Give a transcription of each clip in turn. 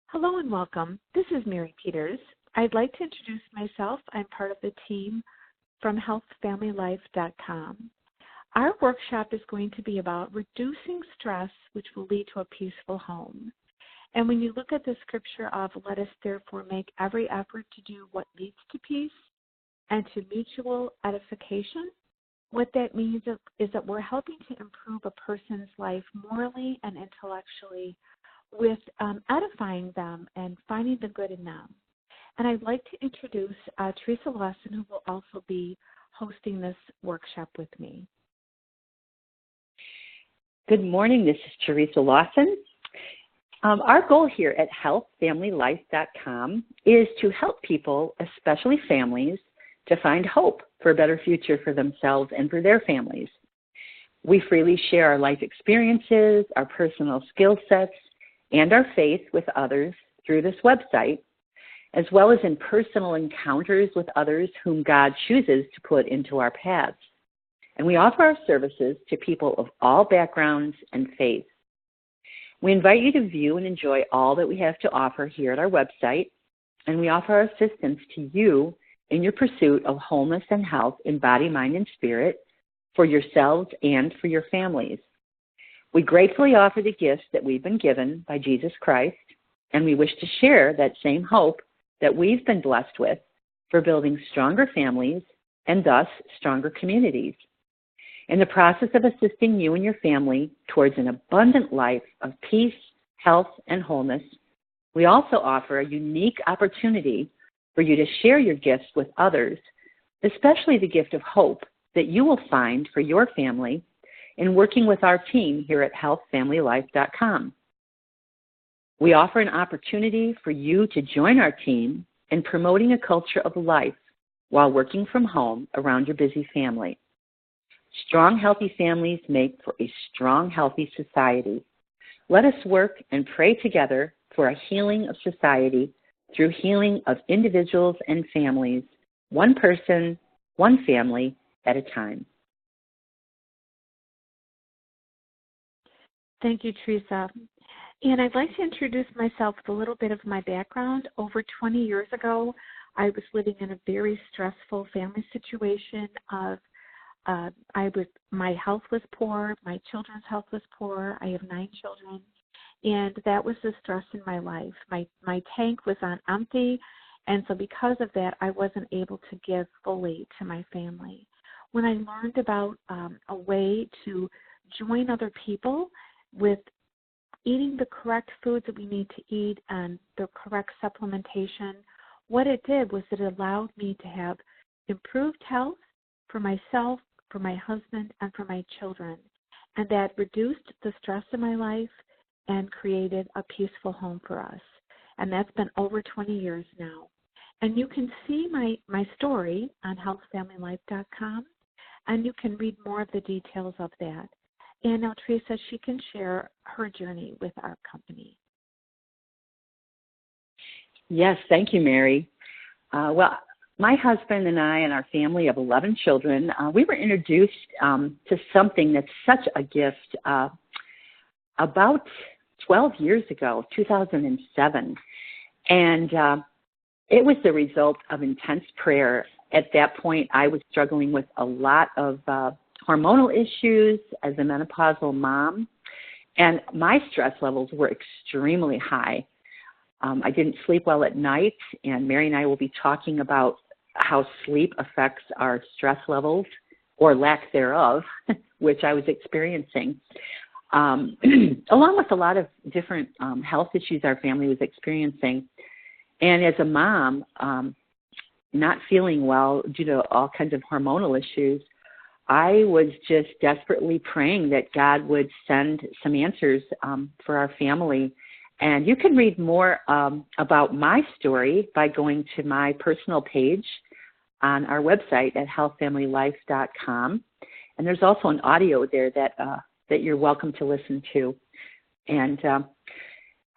Hello and welcome. This is Mary Peters. I'd like to introduce myself. I'm part of the team from healthfamilylife.com. Our workshop is going to be about reducing stress, which will lead to a peaceful home. And when you look at the scripture of let us therefore make every effort to do what leads to peace and to mutual edification, what that means is that we're helping to improve a person's life morally and intellectually with edifying them and finding the good in them. And I'd like to introduce Teresa Lawson, who will also be hosting this workshop with me. Good morning. This is Teresa Lawson. Our goal here at healthfamilylife.com is to help people, especially families, to find hope for a better future for themselves and for their families. We freely share our life experiences, our personal skill sets, and our faith with others through this website, as well as in personal encounters with others whom God chooses to put into our paths. And we offer our services to people of all backgrounds and faiths. We invite you to view and enjoy all that we have to offer here at our website, and we offer our assistance to you in your pursuit of wholeness and health in body, mind, and spirit for yourselves and for your families. We gratefully offer the gifts that we've been given by Jesus Christ, and we wish to share that same hope that we've been blessed with for building stronger families and thus stronger communities. In the process of assisting you and your family towards an abundant life of peace, health, and wholeness, we also offer a unique opportunity for you to share your gifts with others, especially the gift of hope that you will find for your family in working with our team here at healthfamilylife.com. We offer an opportunity for you to join our team in promoting a culture of life while working from home around your busy family. Strong, healthy families make for a strong, healthy society. Let us work and pray together for a healing of society through healing of individuals and families, one person, one family at a time. Thank you, Teresa. And I'd like to introduce myself with a little bit of my background. Over 20 years ago, I was living in a very stressful family situation my health was poor, my children's health was poor. I have 9 children, and that was the stress in my life. My tank was on empty, and so because of that, I wasn't able to give fully to my family. When I learned about a way to join other people with eating the correct foods that we need to eat and the correct supplementation, what it did was it allowed me to have improved health for myself, for my husband, and for my children. And that reduced the stress in my life and created a peaceful home for us. And that's been over 20 years now. And you can see my story on healthfamilylife.com, and you can read more of the details of that. And now Teresa, she can share her journey with our company. Yes, thank you, Mary. My husband and I and our family of 11 children, we were introduced to something that's such a gift about 12 years ago, 2007. And it was the result of intense prayer. At that point, I was struggling with a lot of hormonal issues as a menopausal mom, and my stress levels were extremely high. I didn't sleep well at night, and Mary and I will be talking about how sleep affects our stress levels or lack thereof, which I was experiencing, along with a lot of different health issues our family was experiencing. And as a mom, not feeling well due to all kinds of hormonal issues, I was just desperately praying that God would send some answers for our family. And you can read more about my story by going to my personal page on our website at healthfamilylife.com. And there's also an audio there that you're welcome to listen to. And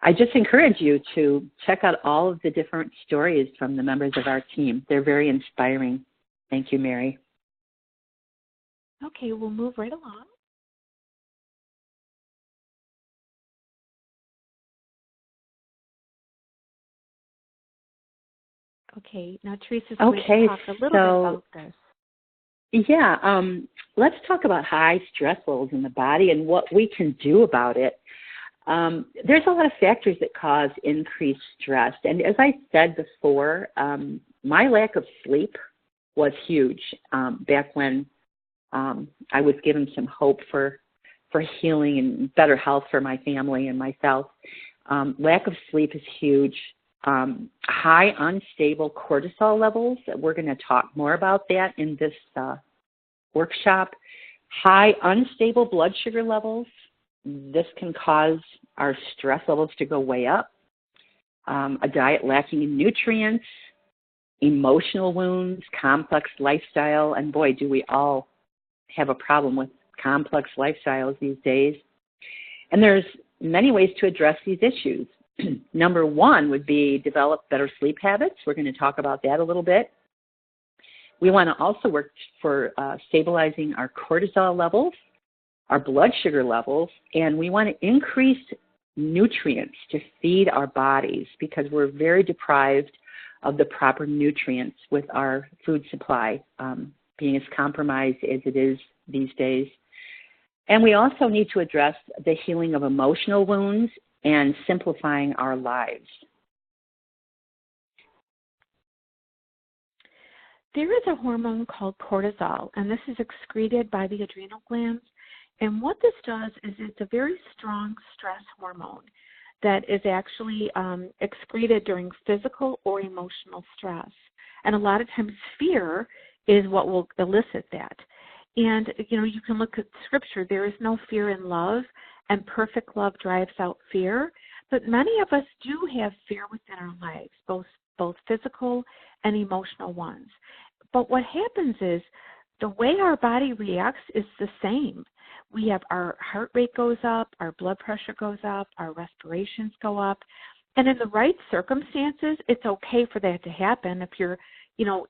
I just encourage you to check out all of the different stories from the members of our team. They're very inspiring. Thank you, Mary. Okay, we'll move right along. Okay. Now, Teresa's going to talk a little bit about this. Yeah, let's talk about high stress levels in the body and what we can do about it. There's a lot of factors that cause increased stress. And as I said before, my lack of sleep was huge back when I was given some hope for healing and better health for my family and myself. Lack of sleep is huge. High unstable cortisol levels, we're going to talk more about that in this workshop. High unstable blood sugar levels, this can cause our stress levels to go way up. A diet lacking in nutrients, emotional wounds, complex lifestyle, and boy, do we all have a problem with complex lifestyles these days. And there's many ways to address these issues. Number one would be develop better sleep habits. We're going to talk about that a little bit. We want to also work for stabilizing our cortisol levels, our blood sugar levels, and we want to increase nutrients to feed our bodies because we're very deprived of the proper nutrients with our food supply being as compromised as it is these days. And we also need to address the healing of emotional wounds and simplifying our lives. There is a hormone called cortisol, and this is excreted by the adrenal glands. And what this does is it's a very strong stress hormone that is actually excreted during physical or emotional stress. And a lot of times fear is what will elicit that. And, you know, you can look at Scripture. There is no fear in love, and perfect love drives out fear. But many of us do have fear within our lives, both physical and emotional ones. But what happens is the way our body reacts is the same. We have our heart rate goes up, our blood pressure goes up, our respirations go up. And in the right circumstances, it's okay for that to happen if you're, you know,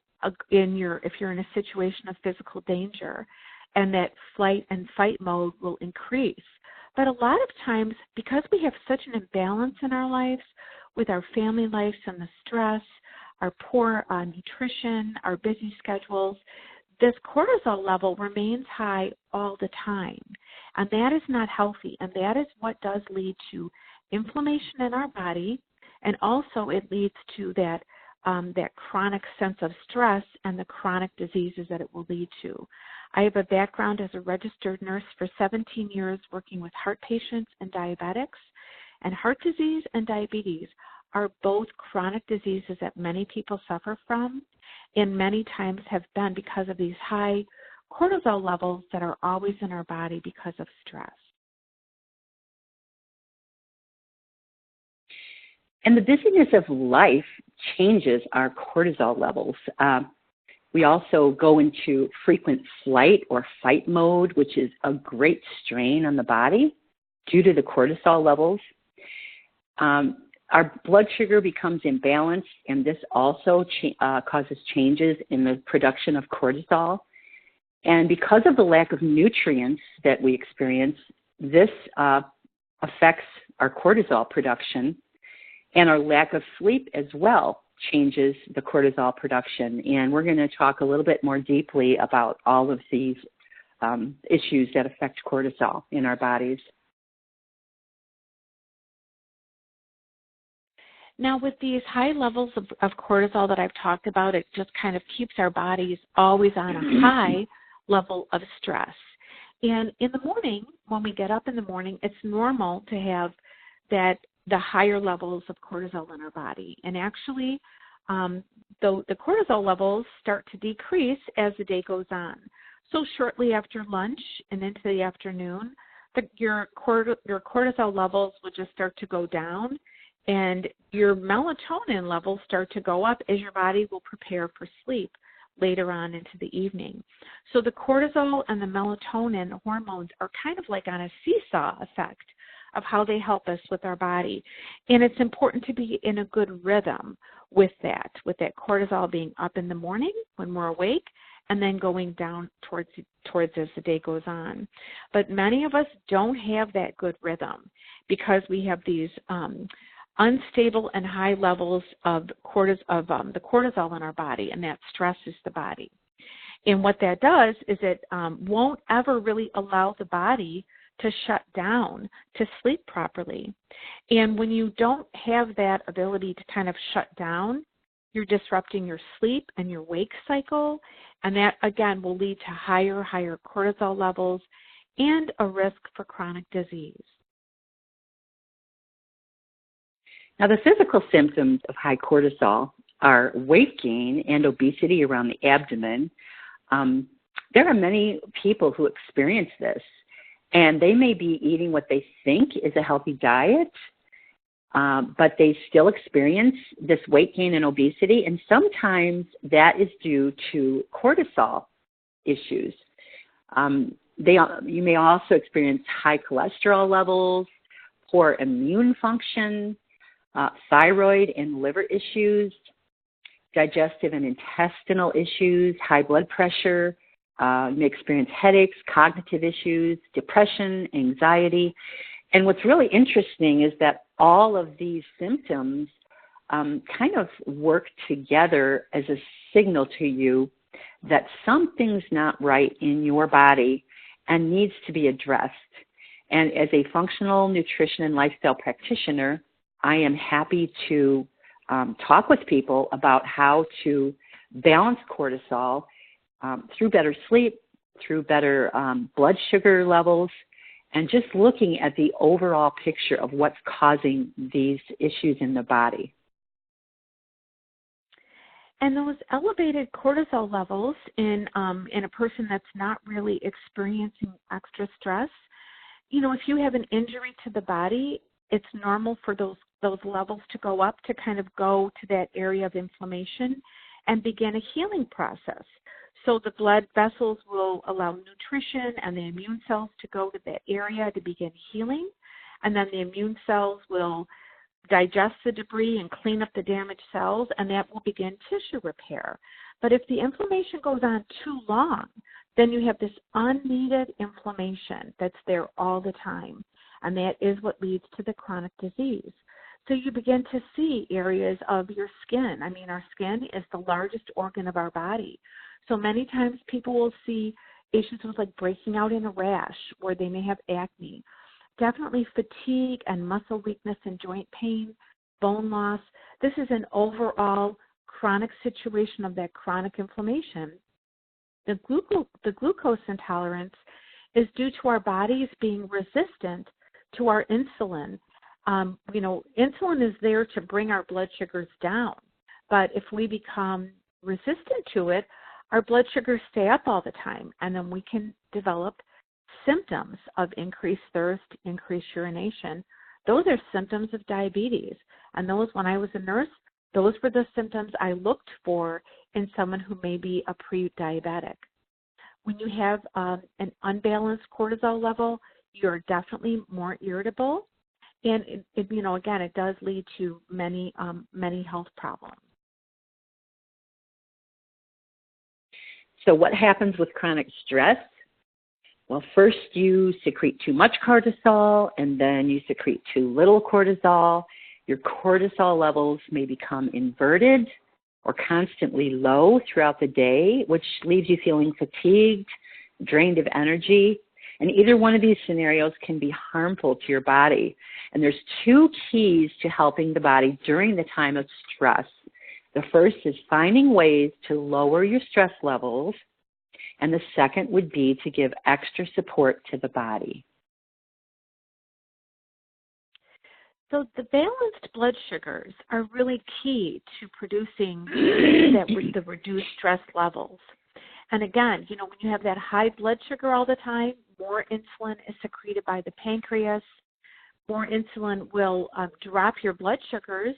if you're in a situation of physical danger, and that flight and fight mode will increase. But a lot of times, because we have such an imbalance in our lives with our family lives and the stress, our poor nutrition, our busy schedules, this cortisol level remains high all the time. And that is not healthy. And that is what does lead to inflammation in our body. And also it leads to that chronic sense of stress and the chronic diseases that it will lead to. I have a background as a registered nurse for 17 years working with heart patients and diabetics. And heart disease and diabetes are both chronic diseases that many people suffer from and many times have been because of these high cortisol levels that are always in our body because of stress. And the busyness of life changes our cortisol levels. We also go into frequent flight or fight mode, which is a great strain on the body due to the cortisol levels. Our blood sugar becomes imbalanced, and this also causes changes in the production of cortisol. And because of the lack of nutrients that we experience, this affects our cortisol production, and our lack of sleep as well changes the cortisol production. And we're going to talk a little bit more deeply about all of these issues that affect cortisol in our bodies. Now, with these high levels of cortisol that I've talked about, it just kind of keeps our bodies always on a high level of stress. And in the morning, when we get up in the morning, it's normal to have the higher levels of cortisol in our body. And actually, the cortisol levels start to decrease as the day goes on. So shortly after lunch and into the afternoon, your cortisol levels will just start to go down, and your melatonin levels start to go up as your body will prepare for sleep later on into the evening. So the cortisol and the melatonin hormones are kind of like on a seesaw effect of how they help us with our body. And it's important to be in a good rhythm with that cortisol being up in the morning when we're awake and then going down towards as the day goes on. But many of us don't have that good rhythm because we have these unstable and high levels of the cortisol in our body, and that stresses the body. And what that does is it won't ever really allow the body to shut down, to sleep properly. And when you don't have that ability to kind of shut down, you're disrupting your sleep and your wake cycle, and that, again, will lead to higher cortisol levels and a risk for chronic disease. Now, the physical symptoms of high cortisol are weight gain and obesity around the abdomen. There are many people who experience this, and they may be eating what they think is a healthy diet, but they still experience this weight gain and obesity, and sometimes that is due to cortisol issues. You may also experience high cholesterol levels, poor immune function, thyroid and liver issues, digestive and intestinal issues, high blood pressure. You may experience headaches, cognitive issues, depression, anxiety. And what's really interesting is that all of these symptoms kind of work together as a signal to you that something's not right in your body and needs to be addressed. And as a functional nutrition and lifestyle practitioner, I am happy to talk with people about how to balance cortisol through better sleep, through better blood sugar levels, and just looking at the overall picture of what's causing these issues in the body. And those elevated cortisol levels in a person that's not really experiencing extra stress, if you have an injury to the body, it's normal for those levels to go up, to kind of go to that area of inflammation and begin a healing process. So the blood vessels will allow nutrition and the immune cells to go to that area to begin healing, and then the immune cells will digest the debris and clean up the damaged cells, and that will begin tissue repair. But if the inflammation goes on too long, then you have this unneeded inflammation that's there all the time, and that is what leads to the chronic disease. So you begin to see areas of your skin. I mean, our skin is the largest organ of our body. So many times people will see issues with like breaking out in a rash, or they may have acne. Definitely fatigue and muscle weakness and joint pain, bone loss. This is an overall chronic situation of that chronic inflammation. The glucose intolerance is due to our bodies being resistant to our insulin. Insulin is there to bring our blood sugars down, but if we become resistant to it, our blood sugars stay up all the time, and then we can develop symptoms of increased thirst, increased urination. Those are symptoms of diabetes, and those, when I was a nurse, those were the symptoms I looked for in someone who may be a pre-diabetic. When you have an unbalanced cortisol level, you're definitely more irritable, and again, it does lead to many health problems. So what happens with chronic stress? Well, first you secrete too much cortisol, and then you secrete too little cortisol. Your cortisol levels may become inverted or constantly low throughout the day, which leaves you feeling fatigued, drained of energy. And either one of these scenarios can be harmful to your body. And there's two keys to helping the body during the time of stress. The first is finding ways to lower your stress levels, and the second would be to give extra support to the body. So the balanced blood sugars are really key to producing the reduced stress levels. And again, when you have that high blood sugar all the time, more insulin is secreted by the pancreas. More insulin will drop your blood sugars,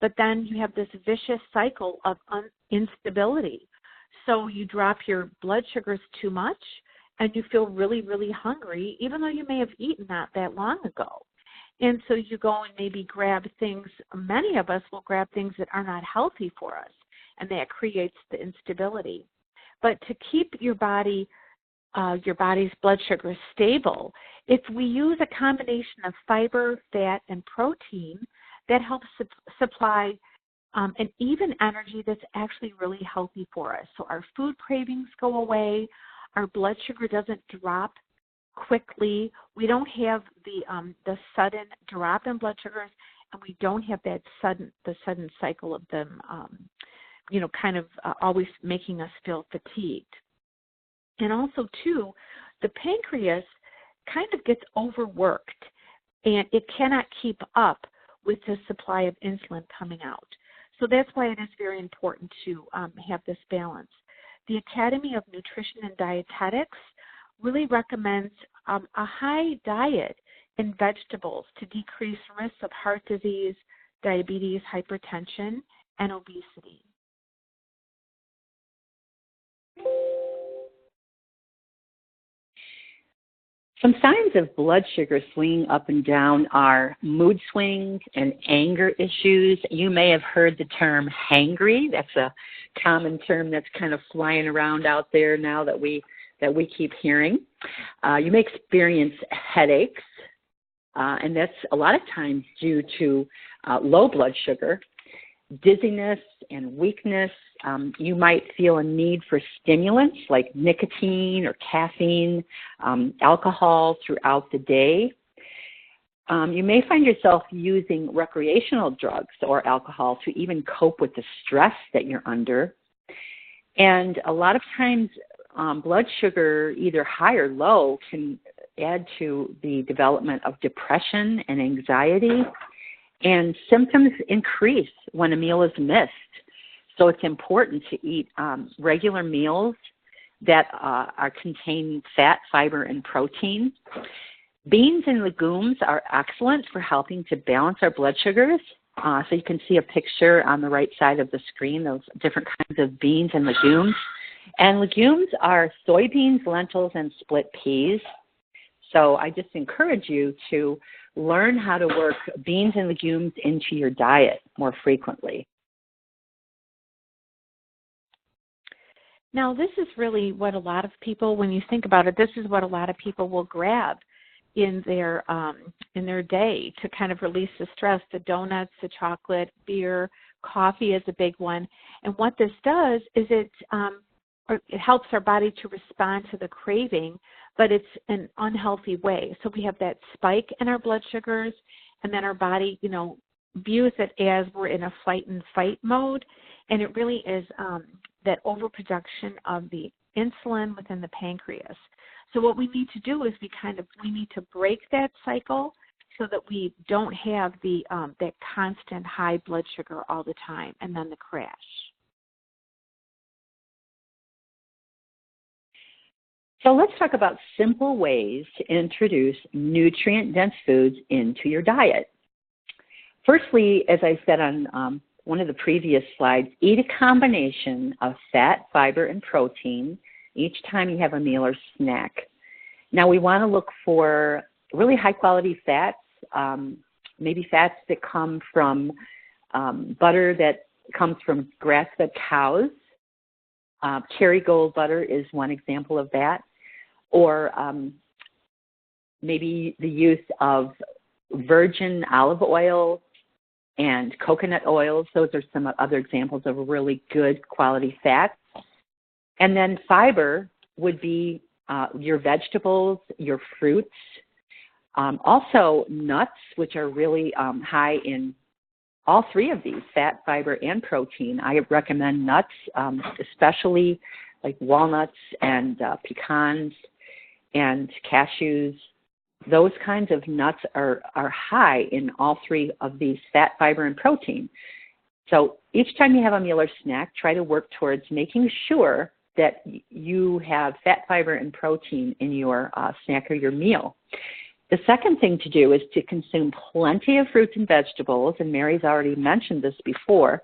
but then you have this vicious cycle of instability. So you drop your blood sugars too much, and you feel really, really hungry, even though you may have eaten not that long ago. And so you go and maybe grab things. Many of us will grab things that are not healthy for us, and that creates the instability. But to keep your body's blood sugar stable, if we use a combination of fiber, fat, and protein, that helps supply an even energy that's actually really healthy for us. So our food cravings go away, our blood sugar doesn't drop quickly. We don't have the sudden drop in blood sugars, and we don't have that sudden cycle of them, always making us feel fatigued. And also, too, the pancreas kind of gets overworked, and it cannot keep up with the supply of insulin coming out. So that's why it is very important to have this balance. The Academy of Nutrition and Dietetics really recommends a high diet in vegetables to decrease risks of heart disease, diabetes, hypertension, and obesity. Some signs of blood sugar swinging up and down are mood swings and anger issues. You may have heard the term hangry. That's a common term that's kind of flying around out there now that we keep hearing. You may experience headaches, and that's a lot of times due to low blood sugar, dizziness and weakness. You might feel a need for stimulants like nicotine or caffeine, alcohol throughout the day. You may find yourself using recreational drugs or alcohol to even cope with the stress that you're under. And a lot of times, blood sugar, either high or low, can add to the development of depression and anxiety. And symptoms increase when a meal is missed. So it's important to eat regular meals that contain fat, fiber, and protein. Beans and legumes are excellent for helping to balance our blood sugars. So you can see a picture on the right side of the screen, those different kinds of beans and legumes. And legumes are soybeans, lentils, and split peas. So I just encourage you to learn how to work beans and legumes into your diet more frequently. Now, this is really what a lot of people, when you think about it, this is what a lot of people will grab in their day to kind of release the stress. The donuts, the chocolate, beer, coffee is a big one. And what this does is it helps our body to respond to the craving, but it's an unhealthy way. So we have that spike in our blood sugars, and then our body, views it as we're in a fight and fight mode, and it really is that overproduction of the insulin within the pancreas. So what we need to do is we need to break that cycle so that we don't have that constant high blood sugar all the time, and then the crash. So let's talk about simple ways to introduce nutrient-dense foods into your diet. Firstly, as I said on one of the previous slides, eat a combination of fat, fiber, and protein each time you have a meal or snack. Now, we want to look for really high-quality fats, maybe fats that come from butter that comes from grass-fed cows. Kerrygold butter is one example of that. Or maybe the use of virgin olive oil and coconut oils. Those are some other examples of really good quality fats. And then fiber would be your vegetables, your fruits, also nuts, which are really high in all three of these, fat, fiber, and protein. I recommend nuts, especially like walnuts and pecans and cashews. Those kinds of nuts are high in all three of these, fat, fiber, and protein. So each time you have a meal or snack, try to work towards making sure that you have fat, fiber, and protein in your snack or your meal. The second thing to do is to consume plenty of fruits and vegetables, and Mary's already mentioned this before.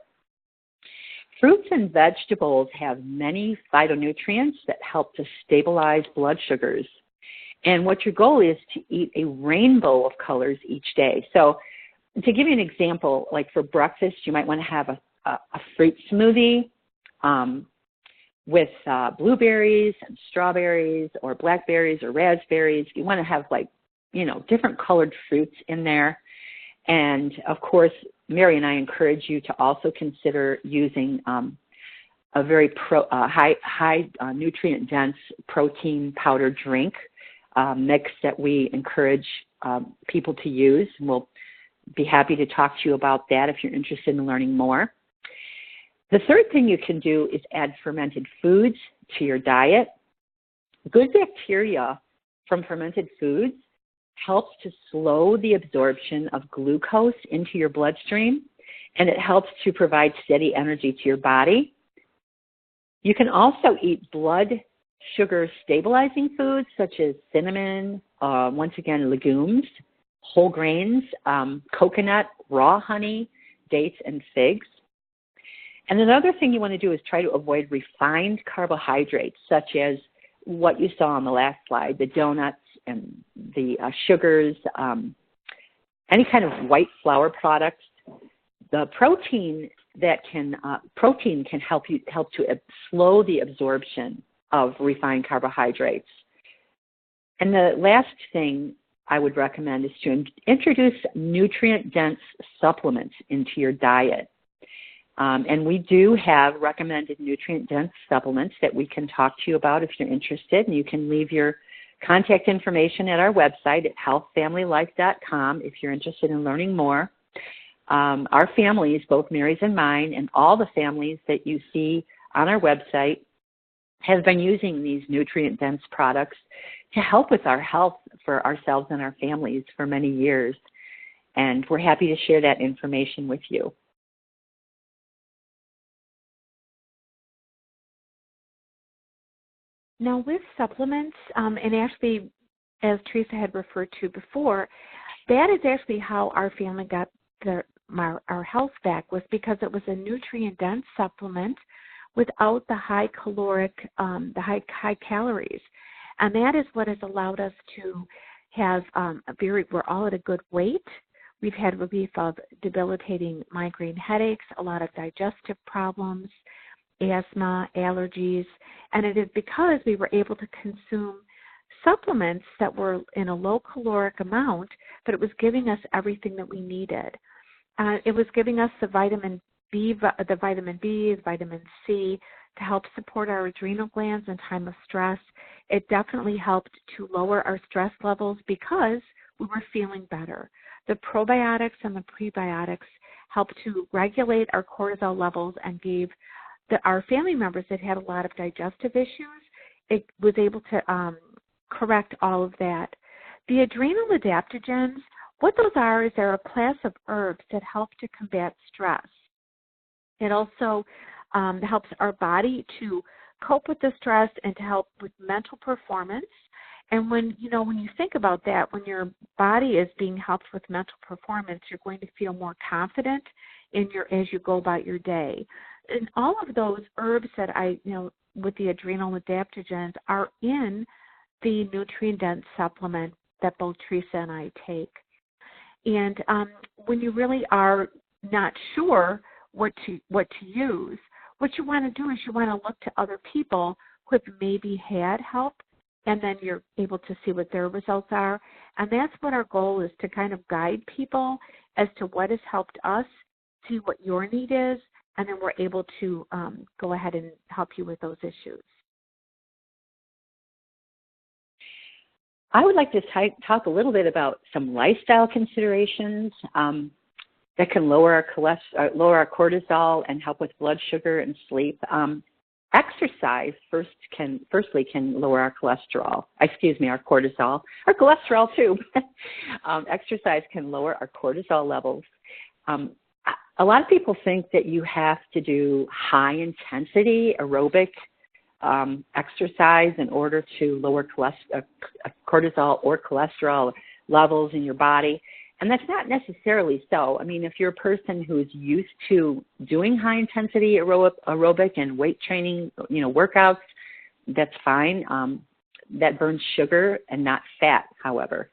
Fruits and vegetables have many phytonutrients that help to stabilize blood sugars. And what your goal is to eat a rainbow of colors each day. So to give you an example, like for breakfast, you might want to have a fruit smoothie with blueberries and strawberries or blackberries or raspberries. You want to have different colored fruits in there. And of course, Mary and I encourage you to also consider using a very high nutrient-dense protein powder drink mix that we encourage people to use. And we'll be happy to talk to you about that if you're interested in learning more. The third thing you can do is add fermented foods to your diet. Good bacteria from fermented foods helps to slow the absorption of glucose into your bloodstream, and it helps to provide steady energy to your body. You can also eat blood sugar stabilizing foods such as cinnamon, once again, legumes, whole grains, coconut, raw honey, dates, and figs. And another thing you want to do is try to avoid refined carbohydrates, such as what you saw on the last slide, the donuts and the sugars, any kind of white flour products. The protein can help to slow the absorption of refined carbohydrates. And the last thing I would recommend is to introduce nutrient-dense supplements into your diet. And we do have recommended nutrient-dense supplements that we can talk to you about if you're interested. And you can leave your contact information at our website at healthfamilylife.com if you're interested in learning more. Our families, both Mary's and mine, and all the families that you see on our website have been using these nutrient-dense products to help with our health for ourselves and our families for many years. And we're happy to share that information with you. Now with supplements, and actually, as Teresa had referred to before, that is actually how our family got our health back, was because it was a nutrient-dense supplement without the high caloric, the high calories. And that is what has allowed us to have we're all at a good weight. We've had relief of debilitating migraine headaches, a lot of digestive problems, asthma, allergies, and it is because we were able to consume supplements that were in a low caloric amount, but it was giving us everything that we needed. It was giving us the vitamin B, the vitamin C to help support our adrenal glands in time of stress. It definitely helped to lower our stress levels because we were feeling better. The probiotics and the prebiotics helped to regulate our cortisol levels and gave our family members that had a lot of digestive issues, it was able to correct all of that. The adrenal adaptogens, what those are is they're a class of herbs that help to combat stress. It also helps our body to cope with the stress and to help with mental performance. And when you think about that, when your body is being helped with mental performance, you're going to feel more confident as you go about your day. And all of those herbs that with the adrenal adaptogens are in the nutrient-dense supplement that both Teresa and I take. And when you really are not sure what to use, what you want to do is you want to look to other people who have maybe had help, and then you're able to see what their results are. And that's what our goal is, to kind of guide people as to what has helped us, see what your need is, and then we're able to go ahead and help you with those issues. I would like to talk a little bit about some lifestyle considerations that can lower our cortisol and help with blood sugar and sleep. Exercise firstly can lower our cortisol, our cholesterol too. Exercise can lower our cortisol levels. A lot of people think that you have to do high intensity aerobic exercise in order to lower cortisol or cholesterol levels in your body. And that's not necessarily so. I mean, if you're a person who's used to doing high intensity aerobic and weight training, workouts, that's fine. That burns sugar and not fat, however.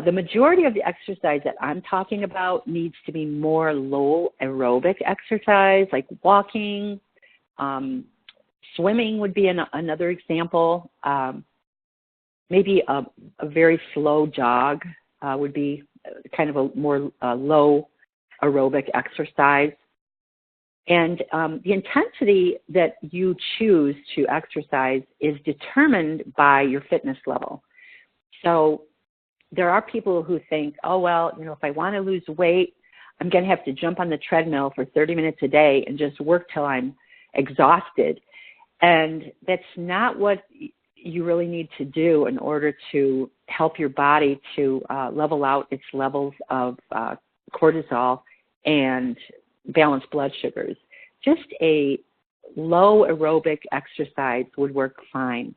The majority of the exercise that I'm talking about needs to be more low aerobic exercise, like walking. Swimming would be another example. Maybe a very slow jog would be kind of a more low aerobic exercise. And the intensity that you choose to exercise is determined by your fitness level. So there are people who think, oh, well, if I want to lose weight, I'm going to have to jump on the treadmill for 30 minutes a day and just work till I'm exhausted. And that's not what you really need to do in order to help your body to level out its levels of cortisol and balance blood sugars. Just a low aerobic exercise would work fine.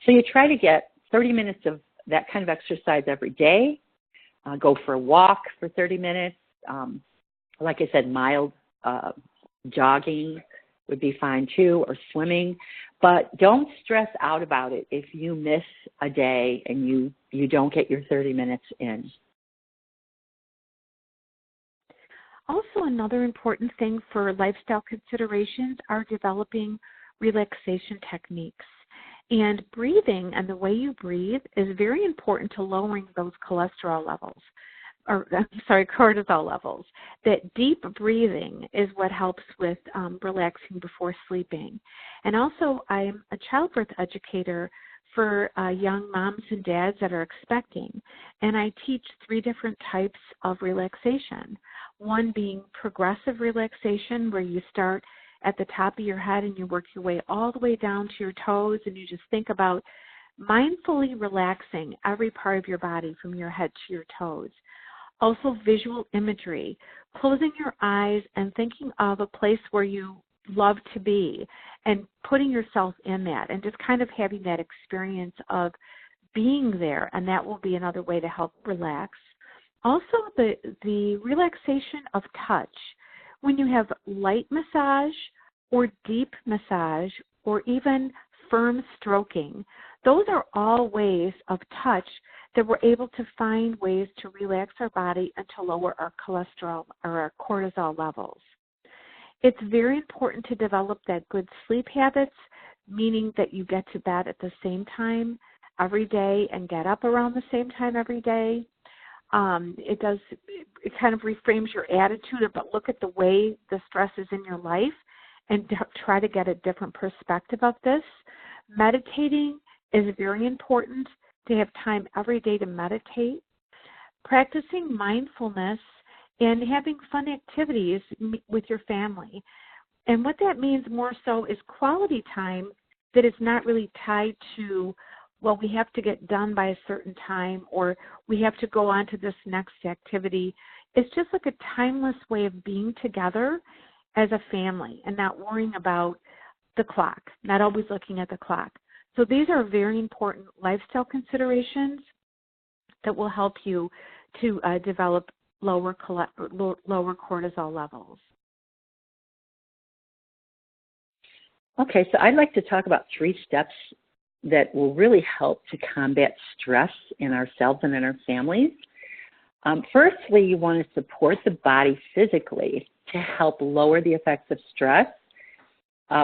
So you try to get 30 minutes of that kind of exercise every day. Go for a walk for 30 minutes. Like I said, mild jogging would be fine too, or swimming. But don't stress out about it if you miss a day and you don't get your 30 minutes in. Also, another important thing for lifestyle considerations are developing relaxation techniques. And breathing and the way you breathe is very important to lowering those cortisol levels. That deep breathing is what helps with relaxing before sleeping. And also, I'm a childbirth educator for young moms and dads that are expecting, and I teach 3 different types of relaxation. One being progressive relaxation, where you start at the top of your head and you work your way all the way down to your toes, and you just think about mindfully relaxing every part of your body from your head to your toes. Also, visual imagery, closing your eyes and thinking of a place where you love to be and putting yourself in that and just kind of having that experience of being there, and that will be another way to help relax. Also, the relaxation of touch. When you have light massage or deep massage or even firm stroking, those are all ways of touch that we're able to find ways to relax our body and to lower our cholesterol or our cortisol levels. It's very important to develop that good sleep habits, meaning that you get to bed at the same time every day and get up around the same time every day. It kind of reframes your attitude, but look at the way the stress is in your life and try to get a different perspective of this. Meditating is very important, to have time every day to meditate. Practicing mindfulness and having fun activities with your family. And what that means more so is quality time that is not really tied to, well, we have to get done by a certain time or we have to go on to this next activity. It's just like a timeless way of being together as a family and not worrying about the clock, not always looking at the clock. So these are very important lifestyle considerations that will help you to develop lower cortisol levels. Okay, so I'd like to talk about 3 steps that will really help to combat stress in ourselves and in our families. Firstly, you want to support the body physically to help lower the effects of stress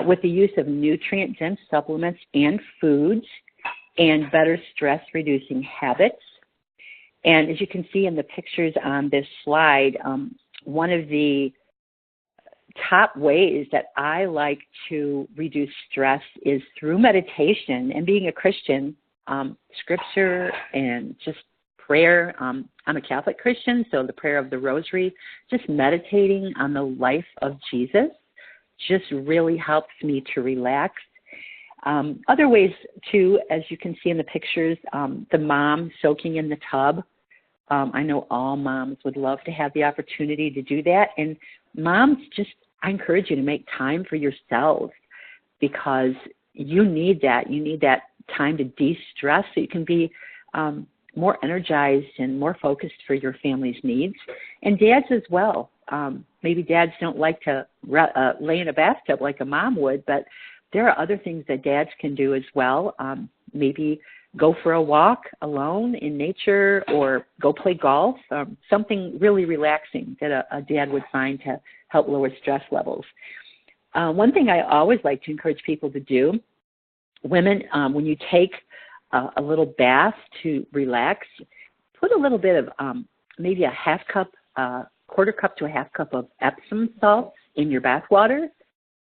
with the use of nutrient-dense supplements and foods and better stress-reducing habits. And as you can see in the pictures on this slide, one of the top ways that I like to reduce stress is through meditation and being a Christian, scripture and just prayer. I'm a Catholic Christian, so the prayer of the Rosary, just meditating on the life of Jesus just really helps me to relax. Other ways, too, as you can see in the pictures, the mom soaking in the tub. I know all moms would love to have the opportunity to do that. And moms, I encourage you to make time for yourselves because you need that. You need that time to de-stress so you can be more energized and more focused for your family's needs. And dads as well. Maybe dads don't like to lay in a bathtub like a mom would, but there are other things that dads can do as well. Maybe go for a walk alone in nature or go play golf, something really relaxing that a dad would find to help lower stress levels. One thing I always like to encourage people to do, women, when you take a little bath to relax, put a little bit of maybe a half cup quarter cup to a half cup of Epsom salts in your bath water.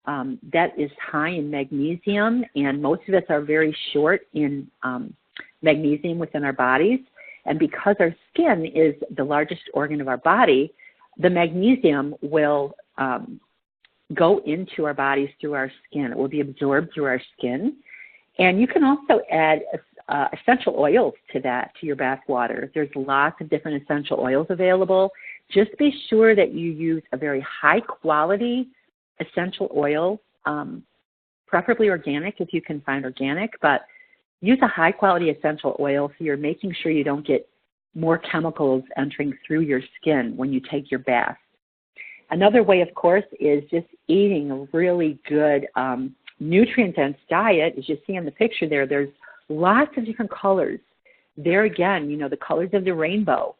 That is high in magnesium, and most of us are very short in magnesium within our bodies. And because our skin is the largest organ of our body, the magnesium will go into our bodies through our skin. It will be absorbed through our skin. And you can also add essential oils to that, to your bath water. There's lots of different essential oils available. Just be sure that you use a very high quality essential oil, preferably organic if you can find organic, but use a high quality essential oil so you're making sure you don't get more chemicals entering through your skin when you take your bath. Another way, of course, is just eating a really good nutrient-dense diet. As you see in the picture there, there's lots of different colors. There again, the colors of the rainbow.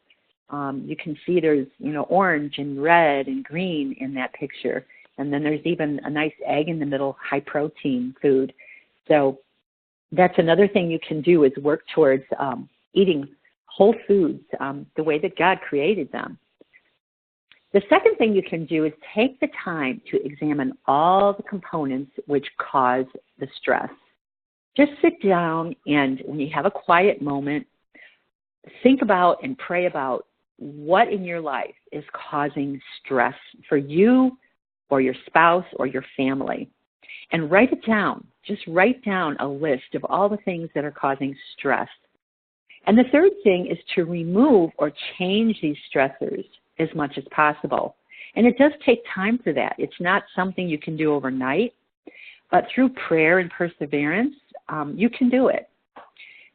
You can see there's, orange and red and green in that picture. And then there's even a nice egg in the middle, high protein food. So that's another thing you can do is work towards eating whole foods the way that God created them. The second thing you can do is take the time to examine all the components which cause the stress. Just sit down and when you have a quiet moment, think about and pray about what in your life is causing stress for you or your spouse or your family. And write it down. Just write down a list of all the things that are causing stress. And the third thing is to remove or change these stressors as much as possible. And it does take time for that. It's not something you can do overnight, but through prayer and perseverance, you can do it.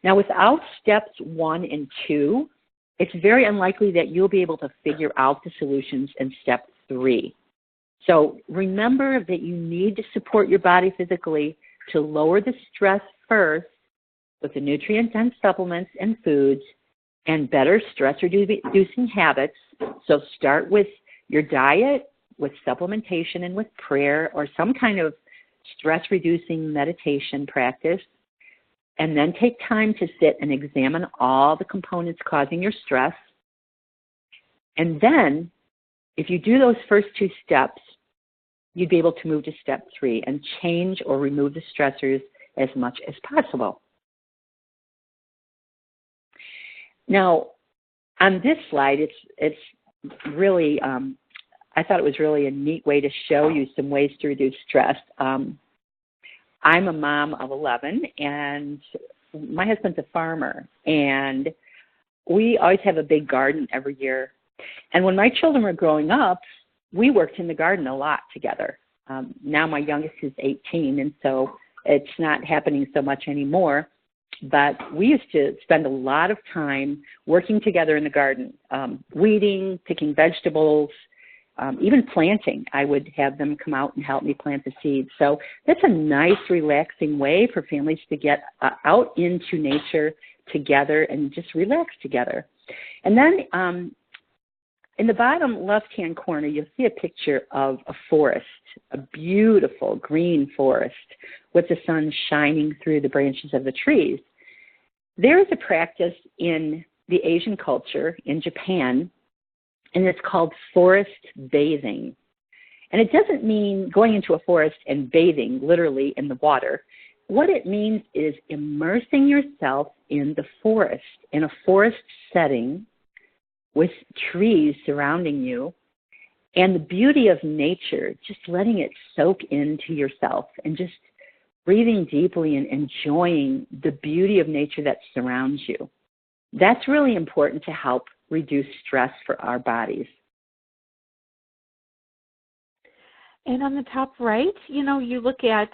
Now, without steps 1 and 2, it's very unlikely that you'll be able to figure out the solutions in step 3. So remember that you need to support your body physically to lower the stress first with the nutrient-dense supplements and foods and better stress-reducing habits. So start with your diet, with supplementation, and with prayer or some kind of stress-reducing meditation practice. And then take time to sit and examine all the components causing your stress. And then, if you do those first 2 steps, you'd be able to move to step 3 and change or remove the stressors as much as possible. Now, on this slide, it's really, I thought it was really a neat way to show you some ways to reduce stress. I'm a mom of 11, and my husband's a farmer, and we always have a big garden every year. And when my children were growing up, we worked in the garden a lot together. Now my youngest is 18, and so it's not happening so much anymore. But we used to spend a lot of time working together in the garden, weeding, picking vegetables, even planting. I would have them come out and help me plant the seeds. So that's a nice, relaxing way for families to get out into nature together and just relax together. And then in the bottom left-hand corner, you'll see a picture of a forest, a beautiful green forest with the sun shining through the branches of the trees. There is a practice in the Asian culture in Japan, and it's called forest bathing. And it doesn't mean going into a forest and bathing literally in the water. What it means is immersing yourself in the forest, in a forest setting with trees surrounding you and the beauty of nature, just letting it soak into yourself and just breathing deeply and enjoying the beauty of nature that surrounds you. That's really important to help reduce stress for our bodies. And on the top right, you look at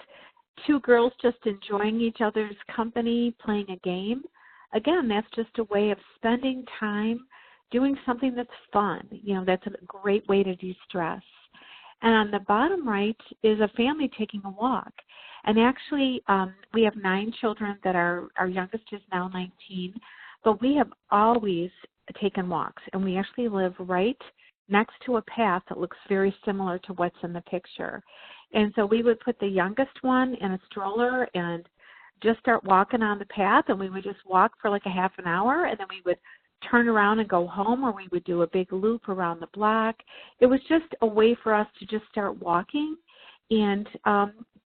2 girls just enjoying each other's company, playing a game. Again, that's just a way of spending time doing something that's fun. That's a great way to de-stress. And on the bottom right is a family taking a walk. And actually, we have 9 children that our youngest is now 19, but we have always taken walks. And we actually live right next to a path that looks very similar to what's in the picture. And so we would put the youngest one in a stroller and just start walking on the path, and we would just walk for like a half an hour, and then we would turn around and go home, or we would do a big loop around the block. It was just a way for us to just start walking and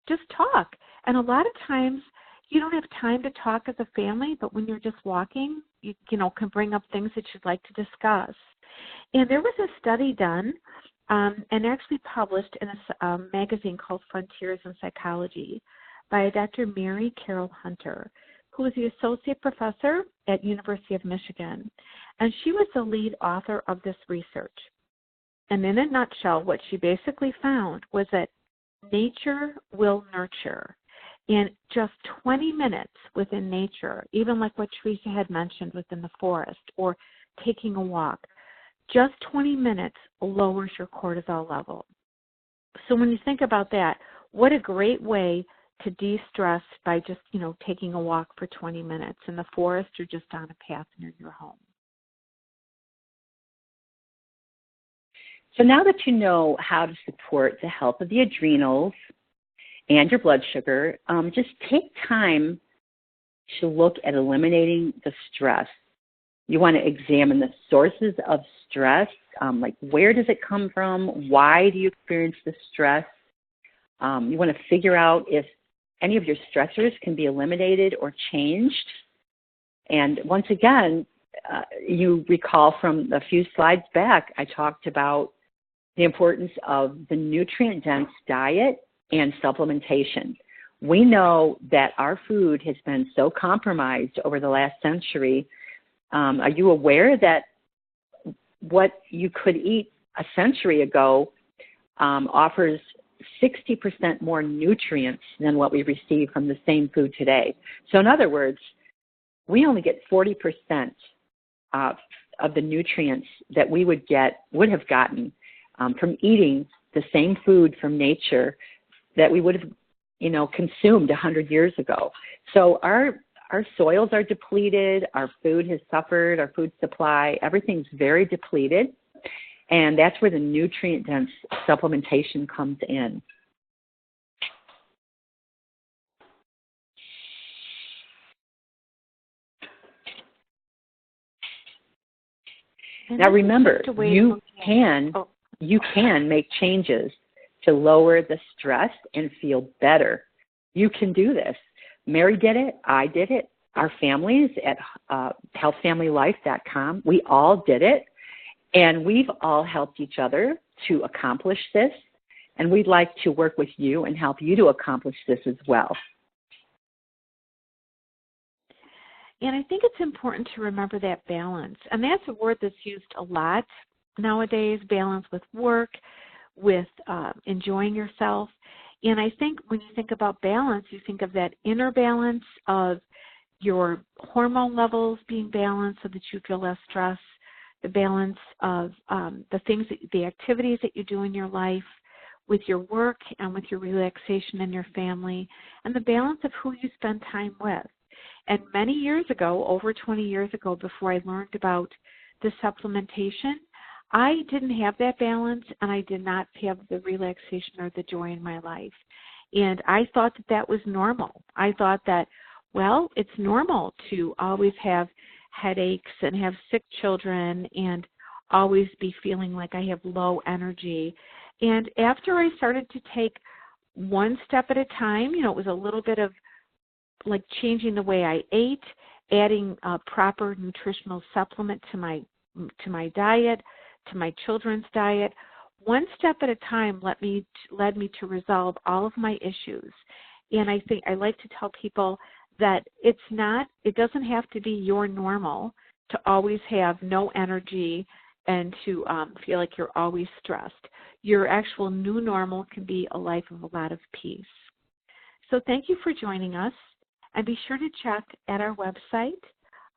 just talk. And a lot of times you don't have time to talk as a family, but when you're just walking, you can bring up things that you'd like to discuss. And there was a study done and actually published in a magazine called Frontiers in Psychology by Dr. Mary Carol Hunter, who is the associate professor at University of Michigan. And she was the lead author of this research. And in a nutshell, what she basically found was that nature will nurture. And just 20 minutes within nature, even like what Teresa had mentioned within the forest or taking a walk, just 20 minutes lowers your cortisol level. So when you think about that, what a great way to de-stress by just, taking a walk for 20 minutes in the forest or just on a path near your home. So now that you know how to support the health of the adrenals and your blood sugar, just take time to look at eliminating the stress. You want to examine the sources of stress, like where does it come from? Why do you experience the stress? You want to figure out if any of your stressors can be eliminated or changed. And once again, you recall from a few slides back, I talked about the importance of the nutrient-dense diet and supplementation. We know that our food has been so compromised over the last century. Are you aware that what you could eat a century ago offers 60% more nutrients than what we receive from the same food today? So in other words, we only get 40% of the nutrients that we would have gotten from eating the same food from nature that we would have, consumed 100 years ago. So our soils are depleted, our food has suffered, our food supply, everything's very depleted, and that's where the nutrient-dense supplementation comes in. Now remember, you can make changes to lower the stress and feel better. You can do this. Mary did it. I did it. Our families at healthfamilylife.com, we all did it. And we've all helped each other to accomplish this. And we'd like to work with you and help you to accomplish this as well. And I think it's important to remember that balance. And that's a word that's used a lot nowadays, balance with work, with enjoying yourself. And I think when you think about balance, you think of that inner balance of your hormone levels being balanced so that you feel less stress, the balance of the activities that you do in your life with your work and with your relaxation and your family, and the balance of who you spend time with. And many years ago, over 20 years ago, before I learned about the supplementation, I didn't have that balance, and I did not have the relaxation or the joy in my life. And I thought that was normal. I thought that, it's normal to always have headaches and have sick children and always be feeling like I have low energy. And after I started to take one step at a time, it was a little bit of like changing the way I ate, adding a proper nutritional supplement to my diet, to my children's diet. One step at a time led me to resolve all of my issues. And I think I like to tell people that it doesn't have to be your normal to always have no energy and to feel like you're always stressed. Your actual new normal can be a life of a lot of peace. So thank you for joining us, and be sure to check at our website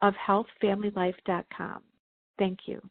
of healthfamilylife.com. Thank you.